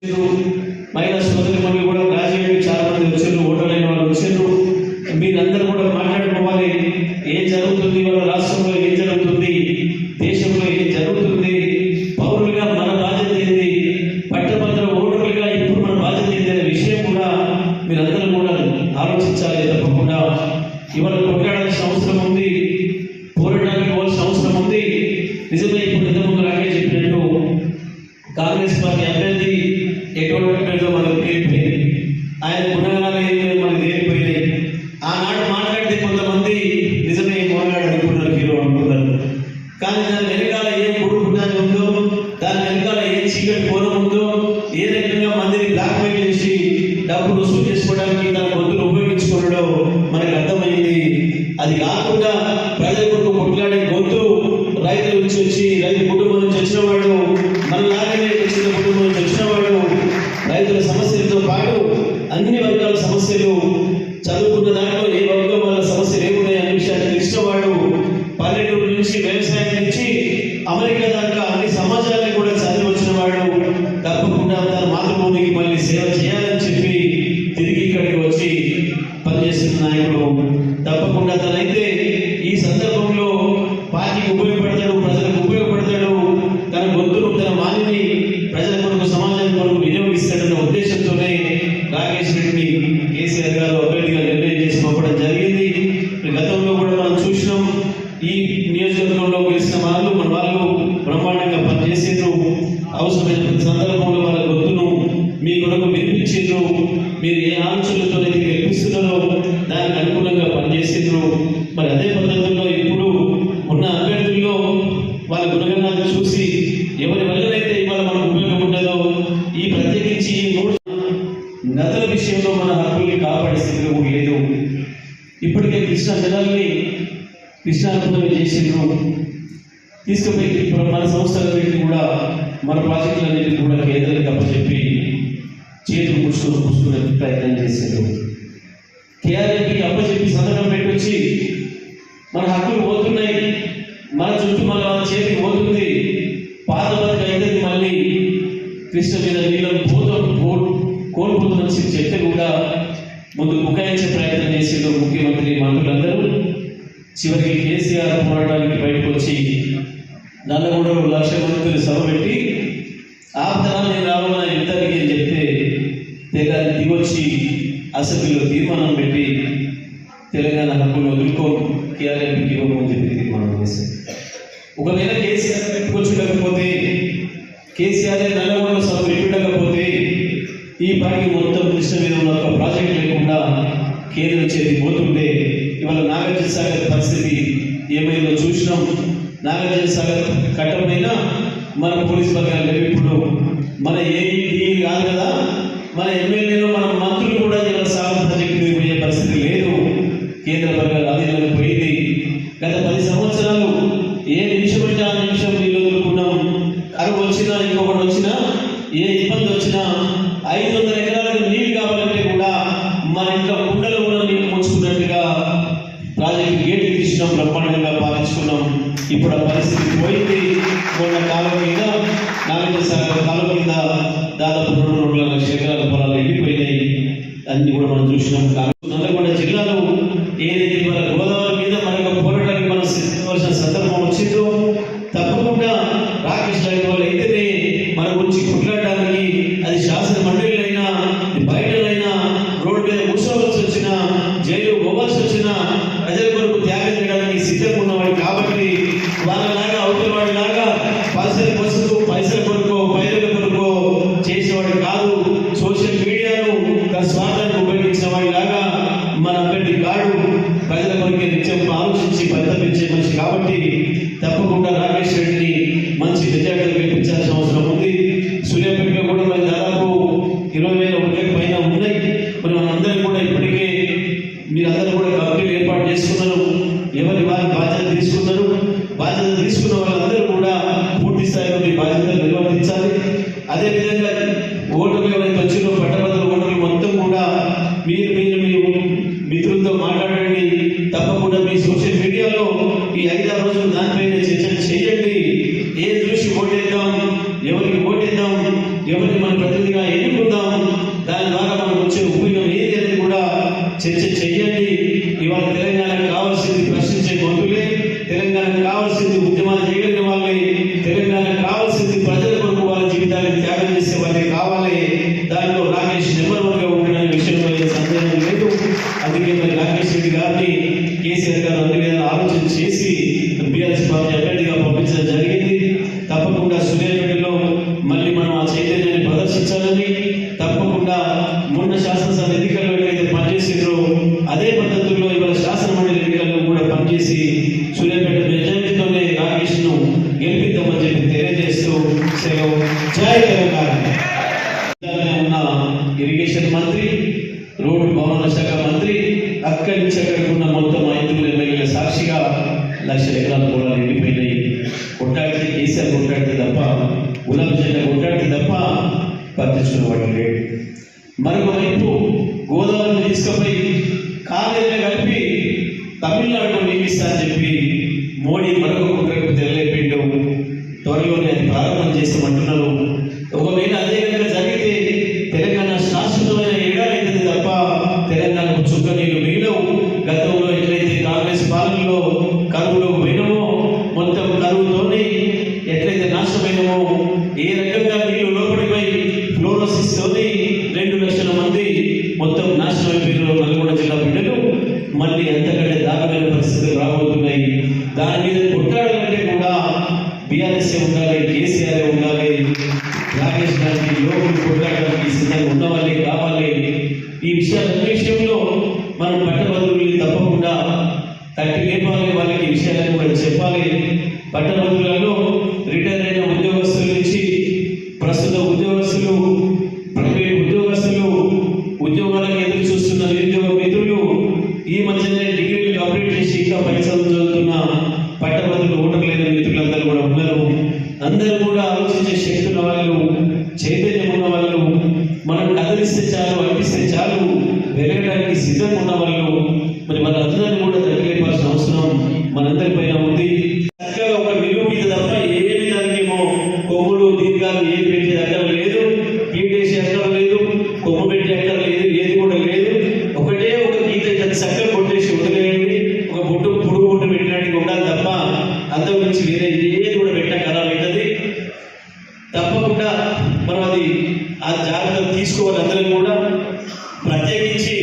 మహిళా సోదరి మనులు కూడా గ్రాడ్యుయేట్ చాలా మంది వచ్చారు, ఓటర్లైన వాళ్ళు వచ్చారు. మీరందరూ కూడా మాట్లాడుకోవాలి, ఏం జరుగుతుంది వాళ్ళ రాష్ట్రంలో, ఏం జరుగుతుంది దేశంలో, ఏం జరుగుతుంది, పౌరులుగా మన బాధ్యత ఏంది, పట్టభద్ర ఓటర్లుగా ఇప్పుడు మన బాధ్యత ఏంది అనే విషయం కూడా మీరందరూ కూడా ఆలోచించాలి. తప్పకుండా ఇవాళ కొట్లాడాల్సిన అవసరం ఉంది, పోరాటానికి పోవాల్సిన అవసరం ఉంది. నిజమే, ఇప్పుడు ఇంతకుముందు రాకేష్ చెప్పినట్టు కాంగ్రెస్ పార్టీ అభ్యర్థి ఎటువంటి మనకు తేలిపోయింది, ఆయన గుణగానాలు ఏమైనా మనకు తేలిపోయినాయి. ఆనాడు మాట్లాడితే కొంతమంది నిజమే మొదలాడు అనుకున్నారు, హీరో అనుకున్నారు. కానీ దాని వెనకాల ఏం కొడుకుంటానే ఉందో, దాని వెనకాల ఏం చీకటి కోరం ఉందో, ఏ రకంగా మందిని బ్లాక్మెయిల్ చేసి డబ్బులు వసూలు చేసుకోవడానికి తన గొంతులు ఉపయోగించుకోవడం మనకు అర్థమైంది. అది కాకుండా ప్రజల కొరకు కొట్లాడే గొంతు రైతుల నుంచి వచ్చి, రైతు కుటుంబం నుంచి వచ్చిన వాడు, మనలాగే వచ్చిన కుటుంబం నుంచి వచ్చిన వాడు, రైతుల సమస్యలతో పాటు అన్ని వర్గాల సమస్యలు, చదువుకున్న దాంట్లో ఏ వర్గం వాళ్ళ సమస్యలు ఏమున్నాయి అనే విషయాన్ని తెలిసిన వాడు, పల్లెటూరు నుంచి వ్యవసాయం నుంచి అమెరికా దాకా అన్ని సమాజాన్ని కూడా చదివి వచ్చిన వాడు, తప్పకుండా తన మాతృభూమికి మళ్ళీ సేవ చేయాలని చెప్పి తిరిగి ఇక్కడికి వచ్చి పనిచేస్తున్న నాయకుడు. తప్పకుండా తనైతే ఈ సందర్భంలో పార్టీకి ఉపయోగపడతాడు, ప్రజలకు ఉపయోగపడతాడు, తన గొంతును, తన వాణిని ప్రజల కొరకు, సమాజం కొరకు వినియోగిస్తాడన్న ఉద్దేశంతోనే రాకేష్ రెడ్డిని కేసీఆర్ గారు అభ్యర్థిగా నిర్ణయం చేసి పంపడం జరిగింది. గతంలో కూడా మనం చూసినాం, ఈ నియోజకవర్గంలో గెలిచిన వాళ్ళు మన వాళ్ళు బ్రహ్మాండంగా పనిచేసిండ్రు. అవసరమైన సందర్భంలో వాళ్ళ గొంతును మీ కొరకు వినిపించిండ్రు. మీరు ఏ ఆలోచనలతో గెలిపిస్తున్నారో దానికి అనుకూలంగా పనిచేసిండ్రు. మరి అదే పద్ధతుల్లో ఇప్పుడు ఉన్న అభ్యర్థుల్లో వాళ్ళ గుణగణాలను చూసి ఎవరి వల్లనైతే ఇవాళ మనకు ఉపయోగం ఉండదో, ఈ ప్రత్యేకించి ఈ మూడు నదుల విషయంలో మన హక్కుల్ని కాపాడే స్థితిలో లేదు. ఇప్పటికే కృష్ణా జలాల్ని కృష్ణార్పణం చేసిండ్రు, తీసుకుపోయి మన సంస్థల పెట్టి కూడా మన ప్రాజెక్టులన్నింటినీ కూడా కేంద్రానికి అప్పచెప్పి చేతులు పుచ్చుకునే ప్రయత్నం చేసిండ్రు. కేఆర్ఎంకి అప్పచెప్పి సందర్భం పెట్టొచ్చి మన హక్కులు పోతున్నాయి, మన చుట్టూ మన చేతికి పోతుంది, పాత బతుకు అయితే మళ్ళీ కృష్ణ మీద నీళ్ళను కోల్పోతున్న చెప్తే కూడా ముందు బుకాయించే ప్రయత్నం చేసిండ్రు ముఖ్యమంత్రి, మంత్రులందరూ. చివరికి కేసీఆర్ పోరాటానికి బయటకు వచ్చి నల్లగొండలో 1,00,000 మందిని సభ పెట్టి ఆప్తనాలు నేను రావాలన్న యుద్ధానికి అని చెప్తే తెలంగాణ దిగొచ్చి అసెంబ్లీలో తీర్మానం పెట్టి తెలంగాణ హక్కును వదులుకో, కేఆర్ఎంకి ఇవ్వమని చెప్పి తీర్మానం చేశారు. ఒకవేళ కేసీఆర్ పెట్టుకొచ్చుండకపోతే, కేసీఆర్ నల్లగొండలో సభ పెట్టుండకపోతే ఈ పార్టీ మొత్తం కృష్ణ మీద ఉన్న ఒక ప్రాజెక్ట్ లేకుండా కేంద్రం చేతి పోతుంటే ఇవాళ నాగార్జున సాగర్ పరిస్థితి ఏమైందో చూసినాం. నాగార్జున సాగర్ కట్టమైనా మన పోలీస్ వర్గాలు లేవు. ఇప్పుడు మన ఏఈ కాదు కదా, మన ఎమ్మెల్యేలు, మన మంత్రులు కూడా ఇలా సాగర్ ప్రాజెక్టు మీద పోయే పరిస్థితి లేదు. కేంద్ర వర్గాల ఆధీనంలో పోయింది. గత 10 సంవత్సరాలు ఏ నిమిషం అంటే ఆ నిమిషం నీళ్ళు వదులుకున్నాం. కరువు వచ్చినా, ఇంకొకటి వచ్చినా, ఏ ఇబ్బంది వచ్చినా 500 ఎకరాలకు నీళ్ళు కావాలంటే కూడా మన ఇంట్లో కుండలో ఉన్న నీళ్ళు ముంచుకున్నట్టుగా ప్రాజెక్టు గేట్లు తీసినాం, బ్రహ్మాండంగా పాలించుకున్నాం. ఇప్పుడు ఆ పరిస్థితి పోయింది. మొన్న కాలం మీద నాగార్జున సాగర్ కాలం మీద దాదాపు 2.2 లక్షల ఎకరాల పొలాలు ఎండిపోయినాయి. అన్ని కూడా మనం చూసినాం. నల్లగొండ జిల్లాలో ఏదైతే మన గోదావరి మీద మనకు పోరాటానికి మనం సిద్ధవలసిన సందర్భం వచ్చిందో, తప్పకుండా రాకేష్ లాంటి వాళ్ళు అయితేనే మన గురించి కొట్లాడడానికి, అది శాసన మండలిలైనా, బయటలైనా, రోడ్డు మీద కూర్చోవలసి వచ్చినా, జైలు పోవాల్సి వచ్చినా ప్రజల కొరకు త్యాగం చేయడానికి సిద్ధంగా ఉన్నవాడు. కాబట్టి వాళ్ళలాగా, అవతల వాడిలాగా పైసల కొరకు, పైరుల కొరకు చేసేవాడు కాదు. సోషల్ మీడియాను తన స్వార్థానికి ఉపయోగించిన వాడిలాగా మన అభ్యర్థి కాడు. ప్రజల కొరకే నిత్యం ఆలోచించి పరితపించే మనిషి. కాబట్టి తప్పకుండా రాకేష్ రెడ్డిని మంచి మెజార్టీలు గెలిపించాల్సిన అవసరం ఉంది. సూర్యాపేటలో కూడా మరి దాదాపు 20,000 ఓట్లకు పైన ఉన్నాయి. మరి మనందరం కూడా ఇప్పటికే మీరందరూ కూడా కమిటీలు ఏర్పాటు చేసుకున్నారు, ఎవరి వారి బాధ్యత తీసుకున్నారు. బాధ్యత తీసుకున్న వాళ్ళందరూ కూడా పూర్తి స్థాయిలో మీ బాధ్యతలు నిర్వర్తించాలి. అదేవిధంగా ఓటర్లు ఎవరైతే వచ్చిందో పట్టభద్రుల ఓటర్లు మొత్తం కూడా మీరు మిత్రులతో మాట్లాడండి. తప్పకుండా మీ సోషల్ మీడియాలో ఈ 5-6 రోజులు దానిపైన చర్చ చేయండి. ఏది చూసి ఓటేద్దాం, ఎవరికి ఓటేద్దాం, ఎవరిని మన ప్రతినిధిగా చర్చ చెయ్యండి. ఇవాళ తెలంగాణకు కావాల్సింది ప్రశ్నించే గొంతులే, తెలంగాణకు కావాల్సింది ఉద్యమాలు చేయగలిగిన వాళ్ళే, తెలంగాణకు కావాల్సింది ప్రజల కొరకు వాళ్ళ జీవితాన్ని త్యాగం చేసే వాళ్ళే కావాలి. దానిలో రాకేష్ నెంబర్ 1గా ఉంటున్న విషయంలో ఏ సందేహం లేదు. అందుకే మరి రాకేష్ రెడ్డి గారిని కేసీఆర్ గారు అన్ని విధాలు ఆలోచన చేసి బీఆర్ఎస్ పార్టీ అభ్యర్థిగా పంపించడం జరిగింది. తప్పకుండా సూర్యాపేటలో మళ్ళీ మనం ఆ చైతన్యాన్ని ప్రదర్శించాలని, తప్పకుండా మొన్న శాసనసభ ఎన్నికల్లో ఏదైతే పనిచేసిందో అదే పద్ధతుల్లో ఇవాళ శాసనమండలి ఎన్నికల్లో కూడా పనిచేసి సూర్యాపేట మెజారిటీతోనే రాకేష్ ను గెలిపిద్దామని చెప్పి తెలియజేస్తూ సెలవు. జై తెలంగాణ. ఉన్న ఇరిగేషన్ మంత్రి, రోడ్డు భవనాల శాఖ మంత్రి, అక్కడి నుంచి అక్కడికి ఉన్న మొత్తం 5 ఎమ్మెల్యేల సాక్షిగా 1,00,000 ఎకరాలు కూడా నిండిపోయినాయి. కొట్టాడితే కేసీఆర్ కొట్టాడితే తప్ప, గులాబీ జెండా కొట్టాడితే తప్ప పట్టించుకునేవాడు లేడు. మరొక వైపు గోదావరిని తీసుకుపోయి కాలేజీలో కలిపి తమిళనాడులో నియమిస్తా అని చెప్పి మోడీ మరొక కుట్రకు తెరలేపిండు. త్వరలోనే అది ప్రారంభం చేస్తామంటున్నారు. ఒకవేళ అదే కనుక జరిగితే తెలంగాణ శాశ్వతమైన ఎడారైతుంది తప్ప తెలంగాణకు చుక్క నీళ్లు మిగిలవు. గతంలో ఎట్లయితే కాంగ్రెస్ పాలనలో కరువులో పోయినమో, మొత్తం కరువుతోనే ఎట్లయితే నాశనమైనమో, ఏ రకంగా నీళ్లు లోపడిపోయి ఫ్లోరోసిస్ తోని 2 లక్షల మంది మొత్తం నాశనం అయిపోయిన నల్గొండ జిల్లా బిడ్డలు మళ్ళీ ఎంతకంటే దారుణమైన పరిస్థితులు రాబోతున్నాయి. దాని మీద కొట్టాడాలంటే కూడా బీఆర్ఎస్ ఉండాలి, కేసీఆర్ ఉండాలి, రాకేష్ గారికి యువకులు కొట్టాడడానికి సిద్ధంగా ఉన్నవాళ్ళే కావాలి. ఈ విషయాలన్ని విషయంలో మనం పట్టభద్రుల్ని తప్పకుండా తట్టి లేపాలి, వాళ్ళకి విషయాలను కూడా చెప్పాలి. పట్టభద్రులలో రిటైర్ అయిన ఉద్యోగస్తుల నుంచి ప్రస్తుత ఉద్యోగస్తులు, ప్రైవేట్ ఉద్యోగస్తులు, ఉద్యోగాలకు ఎదురు చూస్తున్న నిరుద్యోగ మిత్రులు, ఈ మధ్యనే డిగ్రీలు కంప్లీట్ చేసి ఇంకా పరిశ్రమలు చదువుతున్న పట్టభద్రులు, ఓటర్లైన మిత్రులందరూ కూడా ఉన్నారు. అందరూ కూడా ఆలోచించే శక్తి ఉన్న వాళ్ళు, చైతన్యం ఉన్న వాళ్ళు, మనం కదిలిస్తే చాలు, అనిపిస్తే చాలు, వెలగడానికి సిద్ధంగా ఉన్న వాళ్ళు, మరి వాళ్ళందరినీ కూడా తగ్గిలేపాల్సిన అవసరం మనందరిపైన ఉంది. చక్కగా ఒక విలువ మీద తప్ప ఏమి దానికేమో కొమ్ములు దీర్ఘాలు ఏది పెట్టేది అక్కడ లేదు, పీటేసి అక్కడ లేదు, కొమ్ము పెట్టి అక్కడ లేదు, ఏది కూడా లేదు. ఒకటే ఒక గీత చక్కగా కొట్టేసి వదిలేయండి. ఒక పొడుగు బొట్టు పెట్టడానికి ఉండాలి తప్ప అంతకు మించి వేరే ఏది కూడా పెట్టా ఖరాబ్ అవుతుంది. తప్పకుండా మనం అది ఆ జాగ్రత్తలు తీసుకోవాలి. అందరం కూడా ప్రత్యేకించి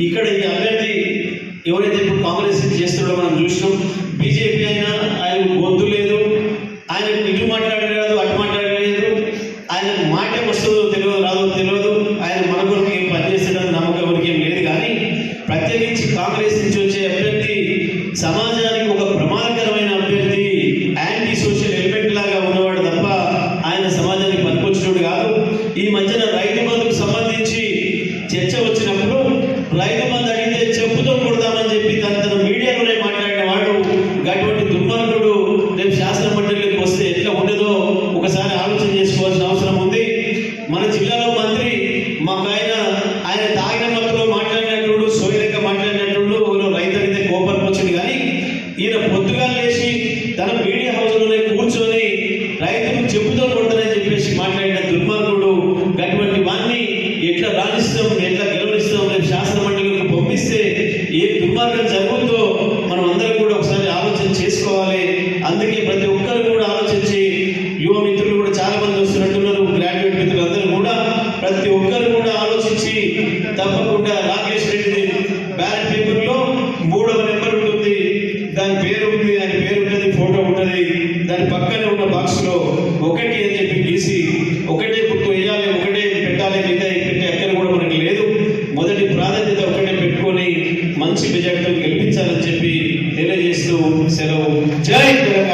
ఇక్కడ ఈ అభ్యర్థి ఎవరైతే ఇప్పుడు కాంగ్రెస్ చేస్తున్నాడో మనం చూసినాం. బీజేపీ అయినా ఆయన గొంతు లేదు, ఆయన ఇటు మాట్లాడలేదు, అటు మాట్లాడలేదు, ఆయన మాట వస్తుందో తెలియదు, రాదో తెలియదు, ఆయన మన కొరకు ఏం పనిచేస్తాడని నమ్మకం ఎవరికి ఏం లేదు. కానీ ప్రత్యేకించి కాంగ్రెస్ నుంచి వచ్చే అభ్యర్థి సమాజానికి ఒక ప్రమాదకరమైన అభ్యర్థి, యాంటీ సోషల్ ఎలిమెంట్ లాగా ఉన్నవాడు తప్ప ఆయన సమాజానికి పనికొచ్చినోడు కాదు. ఈ మధ్యన రైతు బంధుకు సంబంధించి చర్చ వచ్చినప్పుడు రైతు బంధు అడిగితే చెప్పుతో కొడతామని చెప్పి తన మీడియాలోనే మాట్లాడిన వాడు అటువంటి దుర్మార్గుడు రేపు శాసన మండలికి వస్తే ఎట్లా ఉండదో ఒకసారి ఆలోచన చేసుకోవాల్సిన అవసరం ఉంది. మన జిల్లాలో మంత్రి మాకు ఆయన తాగిన మత్తులో మాట్లాడినట్టు, సోయలేక మాట్లాడినట్టు రైతు అడిగితే కోపం వచ్చింది. కానీ ఈయన పొద్దుగా లేచి తన మీడియా హౌస్లోనే కూర్చొని రైతుకు చెప్పుతో కొడతానని చెప్పేసి మాట్లాడిన దుర్మార్గుడు. అటువంటి వాణ్ణి ఎట్లా రాణిస్తాం, ఎట్లా గెలవనిస్తాం, రేపు శాసన మండలికి పంపిస్తే ఏ దుర్మార్గం జరుగుతుందో మనం అందరం కూడా ఒకసారి ఆలోచన చేసుకోవాలి. అందుకే ప్రతి ఒక్కరు కూడా ఆలోచించి, యువ మిత్రులు కూడా చాలా మంది వస్తున్నట్టున్నారు, గ్రాడ్యుయేట్ మిత్రులు అందరూ కూడా ప్రతి ఒక్కరు కూడా ఆలోచించి తప్పకుండా రాకేష్ రెడ్డి బ్యాలెట్ పేపర్లో 3వ నెంబర్ ఉంటుంది, దాని పేరు ఉంది, ఆయన పేరు ఉంటుంది, ఫోటో ఉంటుంది, దాని పక్కనే ఉన్న బాక్స్ లో 1 అని చెప్పి గీసి ఒకటే గుర్తు వేయాలి, ఒకటే పెట్టాలి, మిగతా పెట్టే ఎక్కడ కూడా మనకి లేదు. మొదటి ప్రాధాన్యత ఒకటే పెట్టుకొని మంచి మెజార్టీతో గెలిపించాలని చెప్పి తెలియజేస్తూ సెలవు. జై తెలంగాణ.